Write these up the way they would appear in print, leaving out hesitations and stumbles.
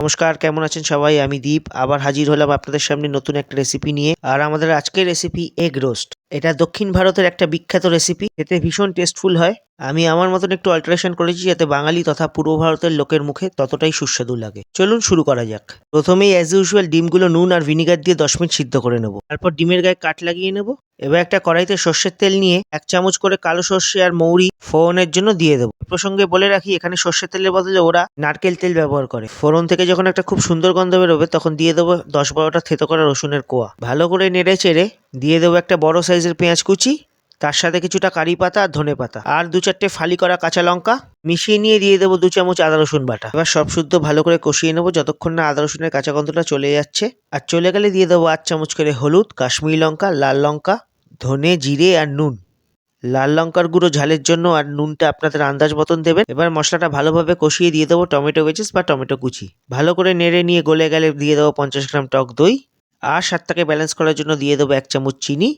নমস্কার, কেমন আছেন সবাই? আমি দীপ আবার হাজির হলাম আপনাদের সামনে নতুন একটা রেসিপি নিয়ে। আর আমাদের আজকের রেসিপি এগ রোস্ট। এটা দক্ষিণ ভারতের একটা বিখ্যাত রেসিপি, এতে ভীষণ টেস্টফুল হয়। আমি আমার মতন একটু অল্টারেশন করেছি যাতে বাঙালি তথা পূর্ব ভারতের লোকের মুখে ততটাই সুস্বাদু লাগে। চলুন শুরু করা যাক। প্রথমেই অ্যাজ ইউজুয়াল ডিমগুলো নুন আর ভিনিগার দিয়ে 10 মিনিট সিদ্ধ করে নেব। তারপর ডিমের গায়ে কাট লাগিয়ে নেব। এবার একটা কড়াইতে সর্ষের তেল নিয়ে 1 চামচ করে কালো সর্ষে আর মৌরি ফোড়নের জন্য দিয়ে দেবো। এ প্রসঙ্গে বলে রাখি, এখানে সর্ষের তেলের বদলে ওরা নারকেল তেল ব্যবহার করে। ফোড়ন থেকে যখন একটা খুব সুন্দর গন্ধ বেরোবে তখন দিয়ে দেবো 10-12টা থেতো করা রসুনের কোয়া। ভালো করে নেড়ে চেড়ে দিয়ে দেবো একটা বড় সাইজের পেঁয়াজ কুচি, তার সাথে কিছুটা কারি পাতা আর ধনে পাতা আর 2-4টে ফালি করা কাঁচা লঙ্কা মিশিয়ে নিয়ে দিয়ে দেবো 2 চামচ আদা রসুন বাটা। এবার সব শুদ্ধ ভালো করে কষিয়ে নেবো যতক্ষণ না আদা রসুনের কাঁচা গন্ধটা চলে যাচ্ছে। আর চলে গেলে দিয়ে দেবো 8 চামচ করে হলুদ, কাশ্মীরি লঙ্কা, লাল লঙ্কা, ধনে, জিরে আর নুন। লাল লঙ্কার গুঁড়ো ঝালের জন্য আর নুনটা আপনাদের আন্দাজ মতন দেবেন। এবার মশলাটা ভালোভাবে কষিয়ে দিয়ে দেবো টমেটো ভেজিস বা টমেটো কুচি। ভালো করে নেড়ে নিয়ে গলে গেলে দিয়ে দেবো 50 গ্রাম টক দই আর স্বাদটাকে ব্যালেন্স করার জন্য দিয়ে দেবো 1 চামচ চিনি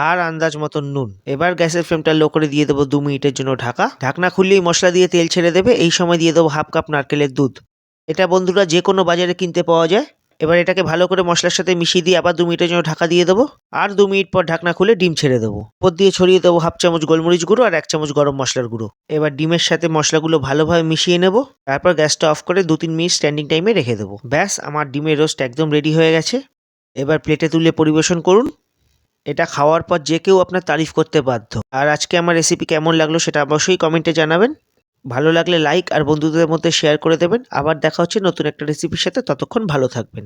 আর আন্দাজ মতন নুন। এবার গ্যাসের ফ্লেমটা লো করে দিয়ে দেবো 2 মিনিটের জন্য ঢাকা। ঢাকনা খুললেই মশলা দিয়ে তেল ছেড়ে দেবে। এই সময় দিয়ে দেবো 1/2 কাপ নারকেলের দুধ। এটা বন্ধুরা যে কোনো বাজারে কিনতে পাওয়া যায়। এবার এটাকে ভালো করে মশলার সাথে মিশিয়ে দিয়ে আবার 2 মিনিটের জন্য ঢাকা দিয়ে দেবো। আর 2 মিনিট পর ঢাকনা খুলে ডিম ছেড়ে দেবো। উপর দিয়ে ছড়িয়ে দেবো 1/2 চামচ গোলমরিচ গুঁড়ো আর 1 চামচ গরম মশলার গুঁড়ো। এবার ডিমের সাথে মশলাগুলো ভালোভাবে মিশিয়ে নেব। তারপর গ্যাসটা অফ করে 2-3 মিনিট স্ট্যান্ডিং টাইমে রেখে দেবো। ব্যাস, আমার ডিমের রোস্ট একদম রেডি হয়ে গেছে। এবার প্লেটে তুলে পরিবেশন করুন। এটা খাওয়ার পর যে কেউ আপনার তারিফ করতে বাধ্য। আর আজকে আমার রেসিপি কেমন লাগলো সেটা অবশ্যই কমেন্টে জানাবেন। ভালো লাগলে লাইক আর বন্ধুদের মধ্যে শেয়ার করে দেবেন। আবার দেখা হচ্ছে নতুন একটা রেসিপির সাথে, ততক্ষণ ভালো থাকবেন।